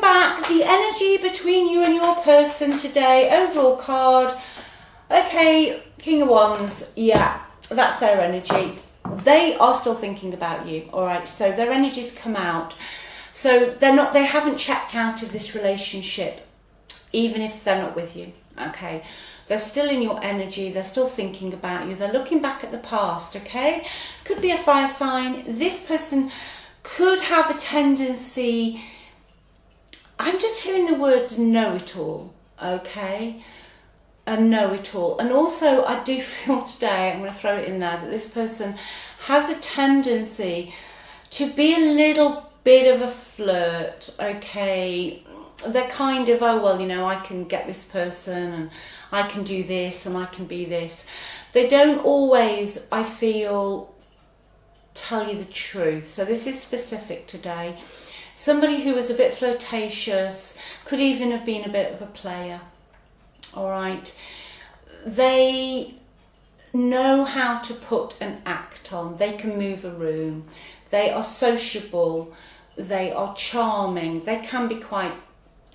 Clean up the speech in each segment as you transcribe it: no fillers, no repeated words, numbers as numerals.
back, the energy between you and your person today, overall card. Okay, King of Wands, yeah, that's their energy. They are still thinking about you, all right? So their energies come out. So they haven't checked out of this relationship, even if they're not with you, okay? They're still in your energy. They're still thinking about you. They're looking back at the past, okay? Could be a fire sign. This person could have a tendency, I'm just hearing the words know-it-all, okay? A know-it-all. And also, I do feel today, I'm going to throw it in there, that this person has a tendency to be a little bit of a flirt, okay? They're kind of, oh, well, you know, I can get this person and I can do this and I can be this. They don't always, I feel, tell you the truth. So this is specific today. Somebody who was a bit flirtatious, could even have been a bit of a player, all right? They know how to put an act on. They can move a room. They are sociable. They are charming. They can be quite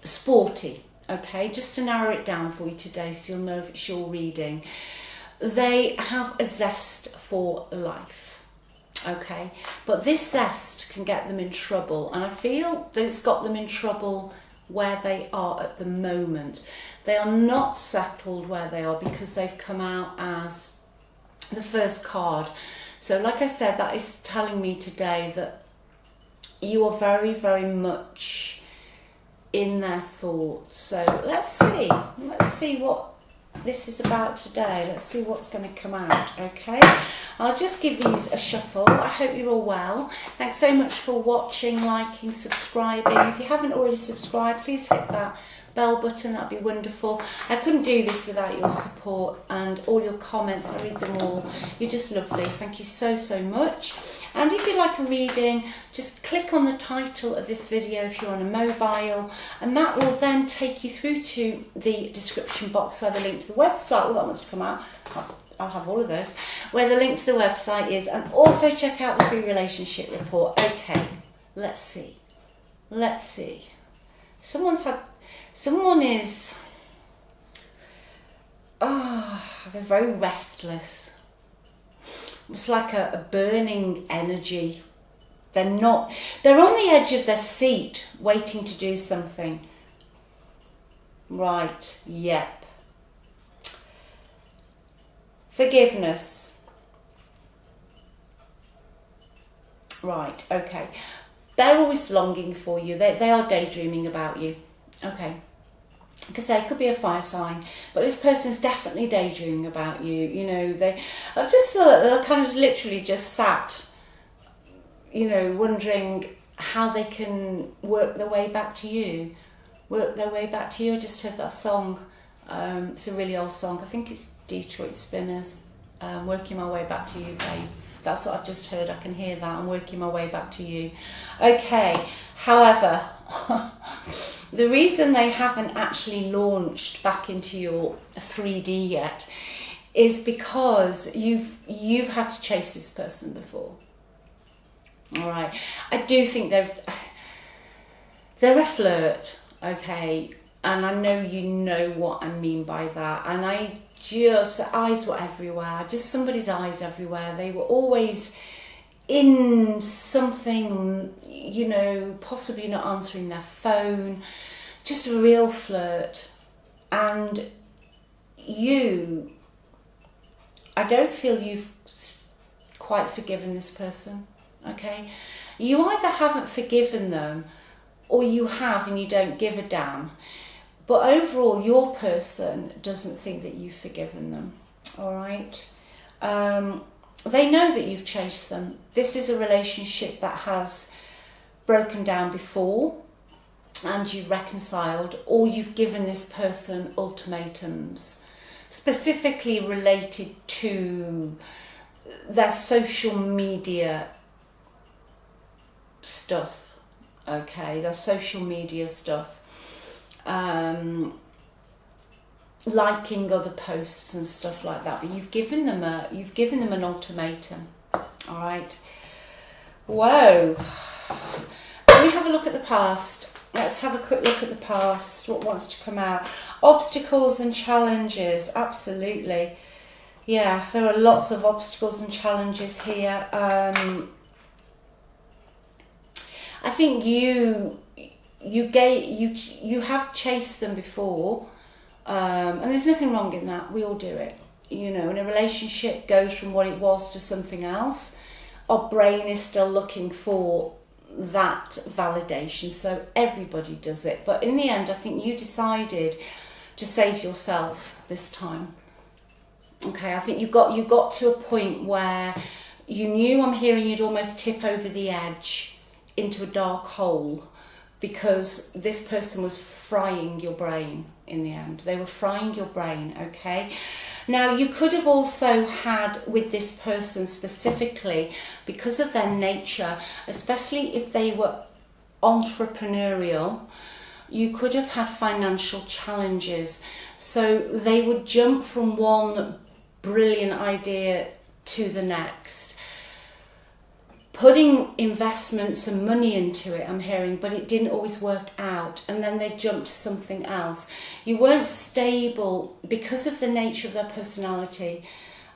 sporty, okay? Just to narrow it down for you today so you'll know if it's your reading. They have a zest for life, okay? But this zest can get them in trouble, and I feel that it's got them in trouble where they are at the moment. They are not settled where they are because they've come out as the first card. So like I said, that is telling me today that you are very, very much in their thoughts. So let's see what this is about today. Let's see what's going to come out, okay? I'll just give these a shuffle. I hope you're all well. Thanks so much for watching, liking, subscribing. If you haven't already subscribed, please hit that bell button. That'd be wonderful. I couldn't do this without your support and all your comments. I read them all. You're just lovely. Thank you so, so much. And if you like a reading, just click on the title of this video if you're on a mobile, and that will then take you through to the description box where the link to the website, well, that wants to come out, I'll have all of those, where the link to the website is, and also check out the free relationship report. Okay, let's see. Someone is, they're very restless. It's like a burning energy. They're on the edge of their seat waiting to do something. Right, yep. Forgiveness. Right, okay. They're always longing for you. They are daydreaming about you. Okay. Like I say, it could be a fire sign, but this person's definitely daydreaming about you. You know, I just feel that they're kind of literally just sat, you know, wondering how they can work their way back to you. I just heard that song. It's a really old song. I think it's Detroit Spinners. Working my way back to you, babe. That's what I've just heard. I can hear that. I'm working my way back to you. Okay. However, the reason they haven't actually launched back into your 3D yet is because you've had to chase this person before. All right. I do think they're a flirt, okay? And I know you know what I mean by that. And eyes were everywhere. Just somebody's eyes everywhere. They were always in something, you know, possibly not answering their phone. Just a real flirt. And I don't feel you've quite forgiven this person, okay? You either haven't forgiven them or you have and you don't give a damn. But overall, your person doesn't think that you've forgiven them, all right? They know that you've chased them. This is a relationship that has broken down before and you've reconciled, or you've given this person ultimatums, specifically related to their social media stuff, okay? Their social media stuff. Liking other posts and stuff like that, but you've given them an ultimatum. All right. Whoa. Let me have a look at the past. Let's have a quick look at the past. What wants to come out? Obstacles and challenges. Absolutely. Yeah, there are lots of obstacles and challenges here. I think you have chased them before, and there's nothing wrong in that. We all do it. You know, when a relationship goes from what it was to something else, our brain is still looking for that validation. So everybody does it. But in the end, I think you decided to save yourself this time. Okay, I think you got to a point where you knew, I'm hearing, you'd almost tip over the edge into a dark hole, because this person was frying your brain in the end. They were frying your brain, okay? Now, you could have also had with this person specifically, because of their nature, especially if they were entrepreneurial, you could have had financial challenges. So they would jump from one brilliant idea to the next, putting investments and money into it, I'm hearing, but it didn't always work out, and then they jumped to something else. You weren't stable because of the nature of their personality,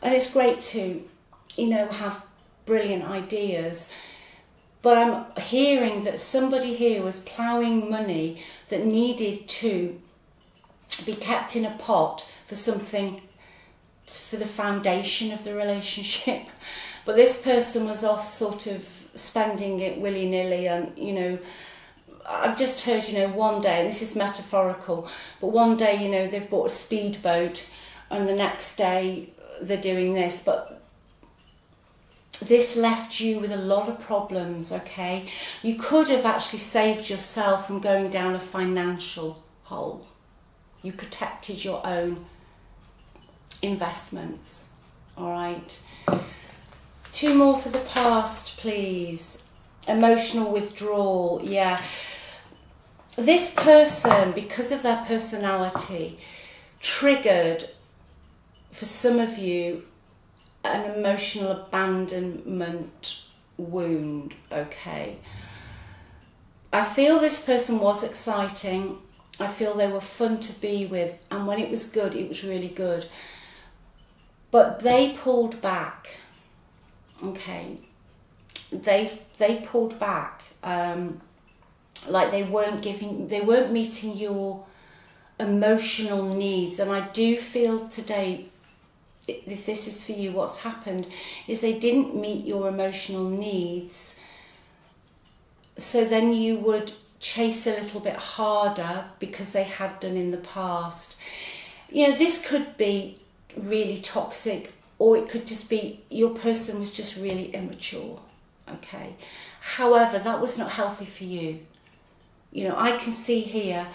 and it's great to, you know, have brilliant ideas, but I'm hearing that somebody here was ploughing money that needed to be kept in a pot for something, for the foundation of the relationship. But this person was off sort of spending it willy-nilly, and, you know, I've just heard, you know, one day, and this is metaphorical, but one day, you know, they've bought a speedboat, and the next day they're doing this, but this left you with a lot of problems, okay? You could have actually saved yourself from going down a financial hole. You protected your own investments, all right? 2 more for the past, please. Emotional withdrawal, yeah. This person, because of their personality, triggered, for some of you, an emotional abandonment wound, okay? I feel this person was exciting. I feel they were fun to be with, and when it was good, it was really good. But they pulled back. Okay, they pulled back, like they weren't meeting your emotional needs. And I do feel today, if this is for you, what's happened is they didn't meet your emotional needs, so then you would chase a little bit harder because they had done in the past. You know, this could be really toxic, or it could just be your person was just really immature, okay? However, that was not healthy for you. You know, I can see here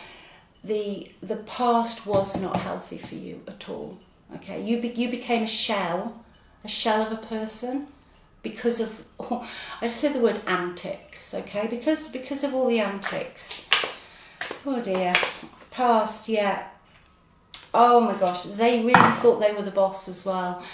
the past was not healthy for you at all, okay? You became a shell of a person because of, I just said the word antics, okay? Because of all the antics. Oh dear, past, yeah. Oh my gosh, they really thought they were the boss as well.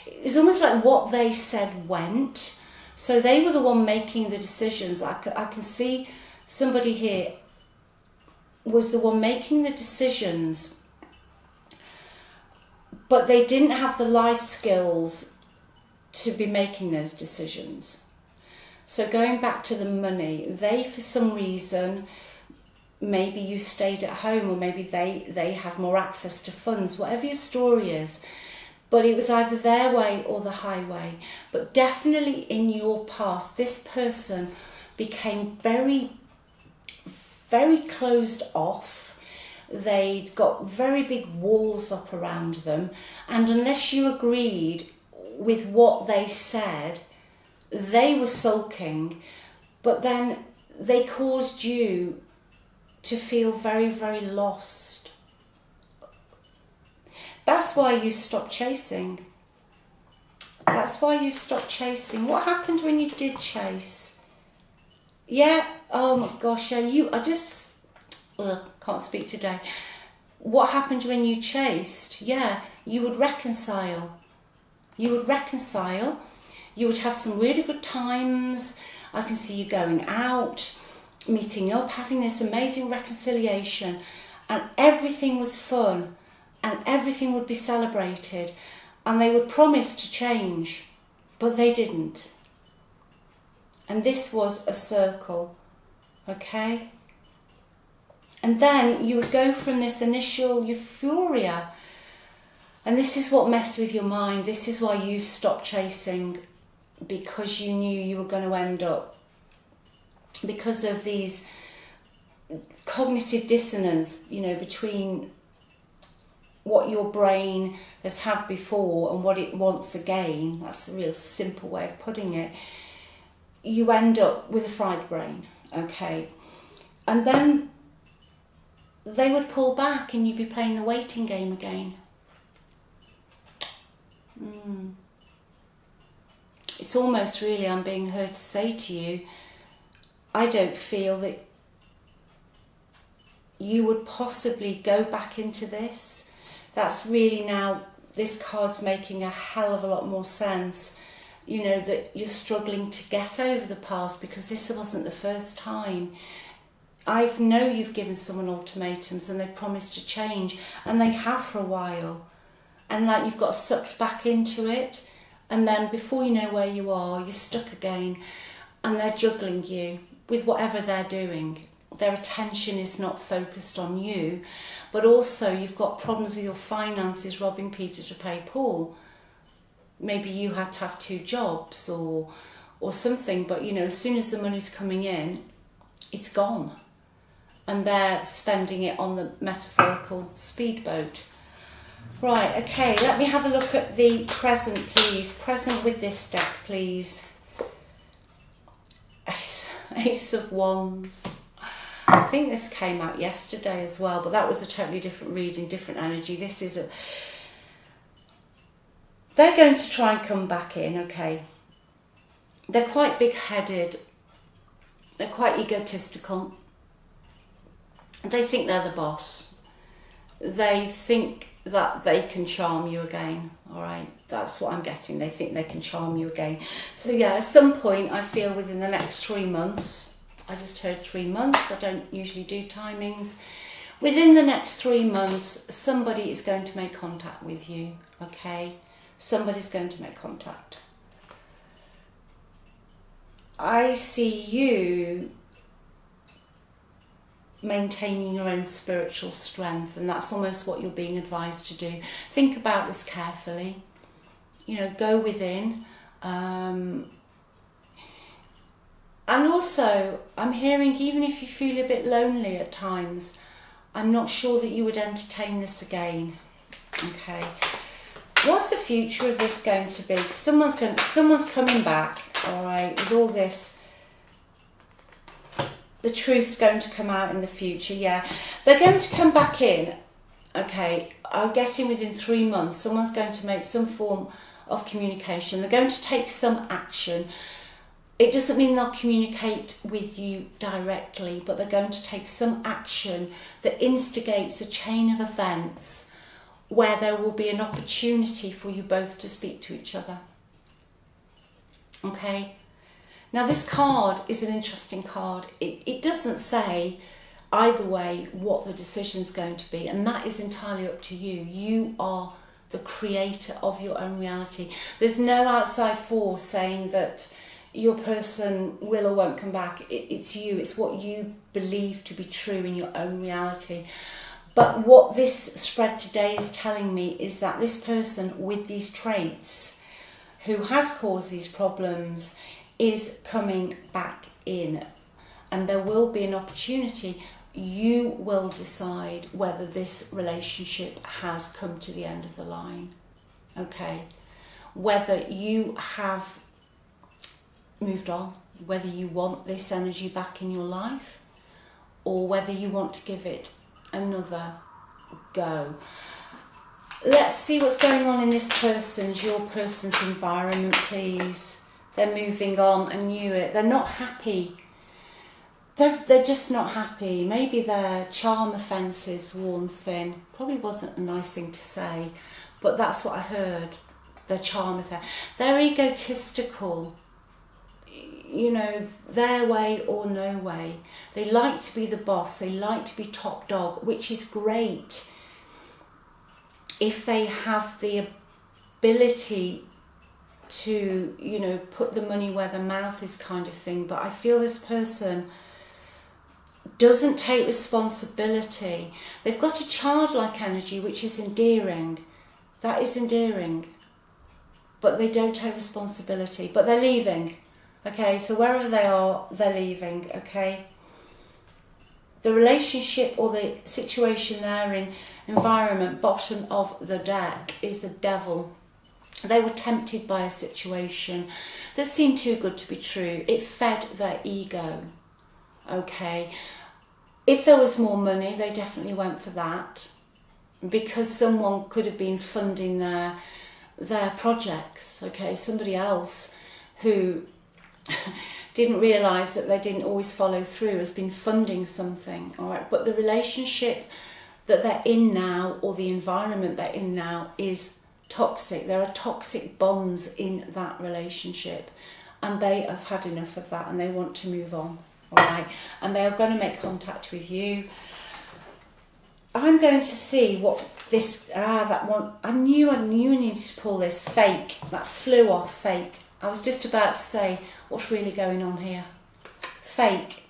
It's almost like what they said went. So they were the one making the decisions. I can see somebody here was the one making the decisions, but they didn't have the life skills to be making those decisions. So going back to the money, they, for some reason, maybe you stayed at home, or maybe they had more access to funds, whatever your story is, but it was either their way or the highway. But definitely in your past, this person became very, very closed off. They'd got very big walls up around them, and unless you agreed with what they said, they were sulking, but then they caused you to feel very, very lost. That's why you stopped chasing. That's why you stopped chasing. What happened when you did chase? Yeah, oh my gosh, yeah, I just can't speak today. What happened when you chased? Yeah, you would reconcile. You would reconcile. You would have some really good times. I can see you going out, meeting up, having this amazing reconciliation, and everything was fun and everything would be celebrated, and they would promise to change, but they didn't. And this was a circle, okay? And then you would go from this initial euphoria, and this is what messed with your mind. This is why you've stopped chasing, because you knew you were going to end up, because of these cognitive dissonance, you know, between what your brain has had before and what it wants again. That's a real simple way of putting it. You end up with a fried brain, okay? And then they would pull back and you'd be playing the waiting game again. It's almost really, I'm being heard to say to you, I don't feel that you would possibly go back into this. That's really now, this card's making a hell of a lot more sense. You know, that you're struggling to get over the past because this wasn't the first time. I know you've given someone ultimatums and they've promised to change, and they have for a while. And like you've got sucked back into it, and then before you know where you are, you're stuck again, and they're juggling you with whatever they're doing. Their attention is not focused on you, but also you've got problems with your finances, robbing Peter to pay Paul. Maybe you had to have 2 jobs or something, but you know, as soon as the money's coming in, it's gone. And they're spending it on the metaphorical speedboat. Right, okay, let me have a look at the present, please. Present with this deck, please. Ace of Wands. I think this came out yesterday as well, but that was a totally different reading, different energy. This is a... They're going to try and come back in, okay. They're quite big-headed. They're quite egotistical. They think they're the boss. They think that they can charm you again, all right? That's what I'm getting. They think they can charm you again. So yeah, at some point, I feel within the next 3 months, I just heard 3 months. I don't usually do timings. Within the next 3 months, somebody is going to make contact with you, okay? Somebody's going to make contact. I see you maintaining your own spiritual strength, and that's almost what you're being advised to do. Think about this carefully. You know, go within. And also, I'm hearing, even if you feel a bit lonely at times, I'm not sure that you would entertain this again. Okay. What's the future of this going to be? Someone's coming back, all right, with all this. The truth's going to come out in the future, yeah. They're going to come back in, okay. I'm getting within 3 months, someone's going to make some form of communication. They're going to take some action. It doesn't mean they'll communicate with you directly, but they're going to take some action that instigates a chain of events where there will be an opportunity for you both to speak to each other. Okay? Now this card is an interesting card. It doesn't say either way what the decision's going to be, and that is entirely up to you. You are the creator of your own reality. There's no outside force saying that your person will or won't come back. It's you. It's what you believe to be true in your own reality. But what this spread today is telling me is that this person with these traits, who has caused these problems, is coming back in. And there will be an opportunity. You will decide whether this relationship has come to the end of the line. Okay? Whether you have moved on, whether you want this energy back in your life, or whether you want to give it another go. Let's see what's going on in your person's environment, please. They're moving on. I knew it. They're not happy. They're just not happy. Maybe their charm offensive's worn thin. Probably wasn't a nice thing to say, but that's what I heard. Their charm offensive. They're egotistical. you know, their way or no way. They like to be the boss, they like to be top dog, which is great if they have the ability to, you know, put the money where the mouth is, kind of thing. But I feel this person doesn't take responsibility. They've got a childlike energy, which is endearing. That is endearing. But they don't take responsibility. But they're leaving. Okay, so wherever they are, they're leaving. Okay. The relationship or the situation they're in, environment, bottom of the deck, is the devil. They were tempted by a situation that seemed too good to be true. It fed their ego. Okay. If there was more money, they definitely went for that, because someone could have been funding their projects. Okay, somebody else who didn't realise that they didn't always follow through has been funding something. All right, but the relationship that they're in now, or the environment they're in now, is toxic. There are toxic bonds in that relationship, and they have had enough of that and they want to move on. All right, and they are going to make contact with you. I'm going to see what this, that one, I knew I needed to pull this. Fake, that flew off. Fake. I was just about to say, what's really going on here? Fake.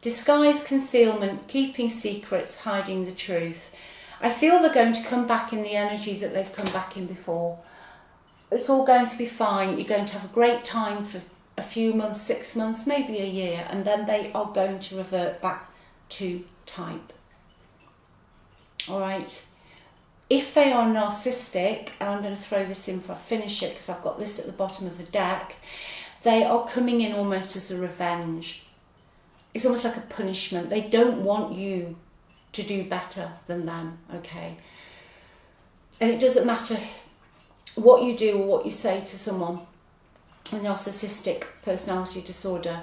Disguise, concealment, keeping secrets, hiding the truth. I feel they're going to come back in the energy that they've come back in before. It's all going to be fine. You're going to have a great time for a few months, 6 months, maybe a year, and then they are going to revert back to type. All right. If they are narcissistic, and I'm going to throw this in before I finish it because I've got this at the bottom of the deck, they are coming in almost as a revenge. It's almost like a punishment. They don't want you to do better than them, okay? And it doesn't matter what you do or what you say to someone with narcissistic personality disorder,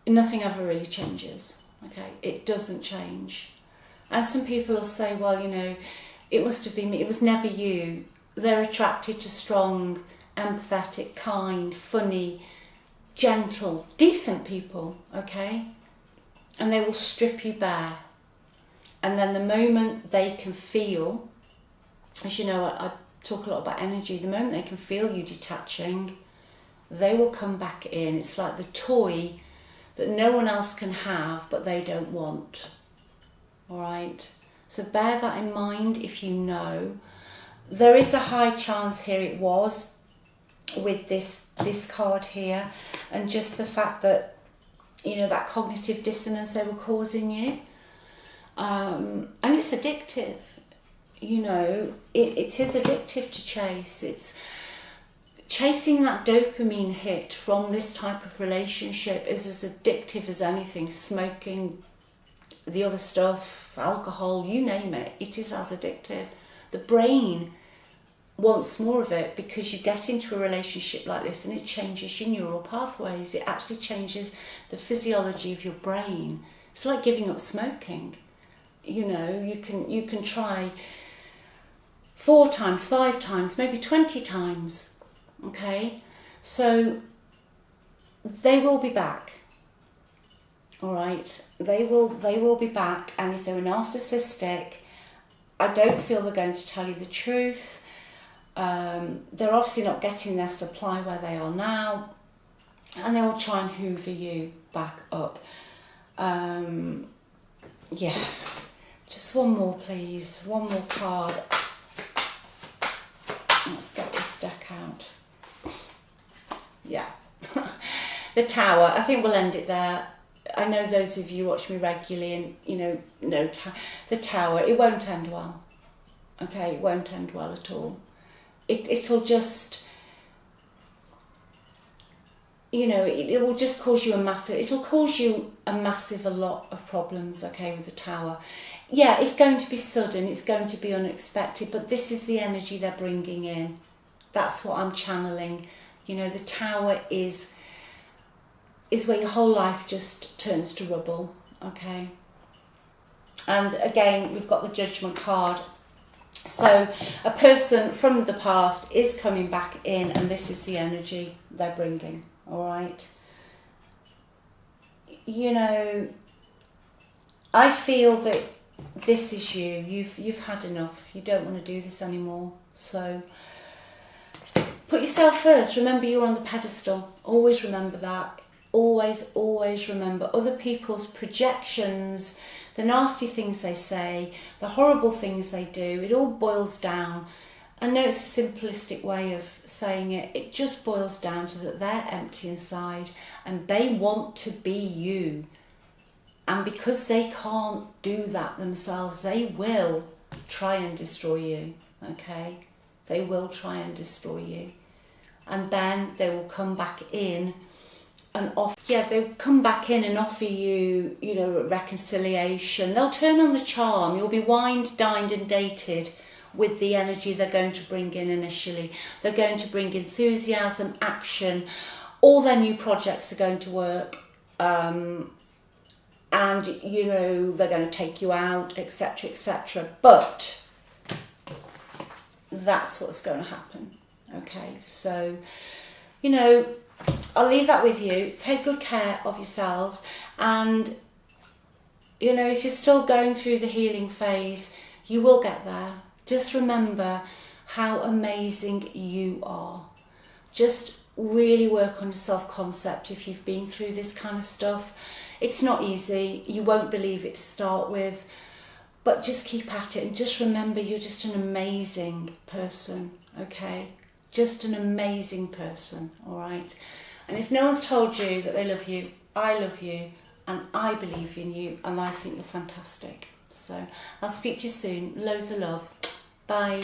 nothing ever really changes, okay? It doesn't change. And some people will say, well, you know, it must have been me. It was never you. They're attracted to strong, empathetic, kind, funny, gentle, decent people, okay? And they will strip you bare. And then the moment they can feel, as you know, I talk a lot about energy, the moment they can feel you detaching, they will come back in. It's like the toy that no one else can have, but they don't want. All right? So bear that in mind if you know. There is a high chance here it was with this card here, and just the fact that, you know, that cognitive dissonance they were causing you. And it's addictive. You know, it is addictive to chase. It's chasing that dopamine hit from this type of relationship is as addictive as anything. Smoking, the other stuff, alcohol, you name it, it is as addictive. The brain wants more of it because you get into a relationship like this and it changes your neural pathways. It actually changes the physiology of your brain. It's like giving up smoking. You know, you can try 4 times, 5 times, maybe 20 times. Okay, so they will be back. All right, they will be back, and if they're narcissistic, I don't feel they're going to tell you the truth. They're obviously not getting their supply where they are now, and they will try and hoover you back up. Yeah, just one more, please. One more card. Let's get this deck out. Yeah, the Tower. I think we'll end it there. I know those of you watch me regularly and, you know, the Tower, it won't end well. Okay, it won't end well at all. It'll just, you know, it will just cause you a lot of problems, okay, with the Tower. Yeah, it's going to be sudden, it's going to be unexpected, but this is the energy they're bringing in. That's what I'm channeling. You know, the Tower is where your whole life just turns to rubble, okay? And again, we've got the Judgment card. So a person from the past is coming back in, and this is the energy they're bringing, all right? you know, I feel that this is you. You've had enough. You don't want to do this anymore. So put yourself first. Remember, you're on the pedestal. Always remember that. Always, always remember other people's projections, the nasty things they say, the horrible things they do. It all boils down. I know it's a simplistic way of saying it. It just boils down to that they're empty inside and they want to be you. And because they can't do that themselves, they will try and destroy you, okay? They will try and destroy you. And then they will come back in and they'll come back in and offer you, you know, reconciliation. They'll turn on the charm. You'll be wined, dined and dated with the energy they're going to bring in initially. They're going to bring enthusiasm, action. All their new projects are going to work. And, you know, they're going to take you out, etc., etc. But that's what's going to happen. Okay, so, you know, I'll leave that with you. Take good care of yourselves. And, you know, if you're still going through the healing phase, you will get there. Just remember how amazing you are. Just really work on your self-concept if you've been through this kind of stuff. It's not easy. You won't believe it to start with. But just keep at it and just remember you're just an amazing person, okay? Just an amazing person, all right? And if no one's told you that they love you, I love you and I believe in you and I think you're fantastic. So I'll speak to you soon. Loads of love. Bye.